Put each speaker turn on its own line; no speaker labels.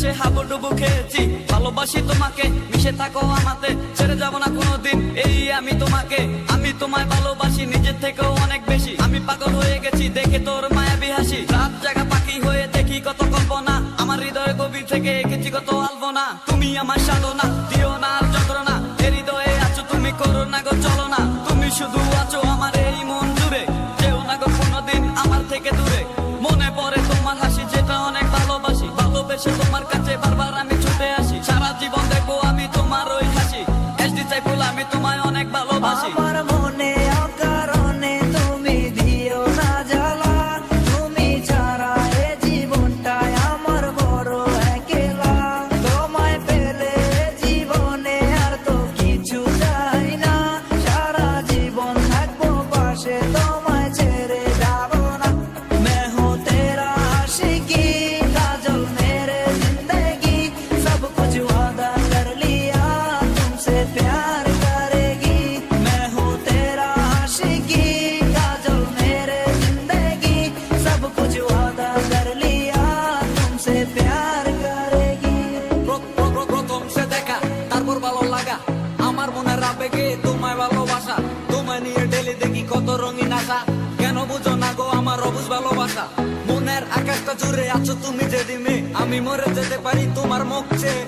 ভালোবেসে হাবুডুবু খেয়েছি, ভালোবাসি তোমাকে, মিশে থাকো আমাতে, ছেড়ে যাব না কোনোদিন এই আমি তোমাকে। আমি তোমায় ভালোবাসি নিজের থেকেও অনেক বেশি, আমি পাগল হয়ে গেছি দেখে তোর মায়াবী হাসি। রাত জাগা পাখি হয়ে দেখি কত কল্পনা, আমার হৃদয়ের গভীর থেকে এঁকেছি কত আলপনা। তুমি আমার সাধনা, দিও না আর যন্ত্রণা, এ হৃদয়ে আছো তুমি, করো না গো চলো না। তুমি শুধু আছো আমার এই মন জুড়ে, যেও না গো কোনোদিন আমার থেকে দূরে। মনে পড়ে তোমার হাসি যেটা অনেক ভালোবাসি, ভালোবেসে তোমার কাছে বারবার আমি ছুটে আসি। সারা জীবন দেখবো আমি তোমার ওই হাসি, এসডি চাইফুল আমি তোমায় অনেক ভালোবাসি।
আমার মনে অকারণে তুমি দিও না জ্বালা, তুমি ছাড়া এ জীবনটাই আমার বড় একলা। তোমায় পেলে জীবনে আর তো কিছু চাই না, সারা জীবন থাকবো পাশে, তোমায় ছেড়ে যাব না। मैं हूँ तेरा आशिकी, काजल मेरे जिंदगी, सब कुछ वादा कर लिया तुमसे प्यार करेगी। मैं हूँ तेरा आशिकी, काजल मेरे जिंदगी, सब कुछ वादा कर लिया तुमसे प्यार करेगी।
প্রথম সে দেখা তারপর ভালো লাগা, আমার মনের আবেগে তোমায় ভালোবাসা। তোমায় নিয়ে ডেলি দেখি কত রঙিন আশা, কেন বুঝো না গো আমার অবুঝ ভালোবাসা। মনের আকাশটা জুড়ে আছো তুমি যে ডিমে, আমি মরে যেতে পারি তোমার মুখ চেয়ে।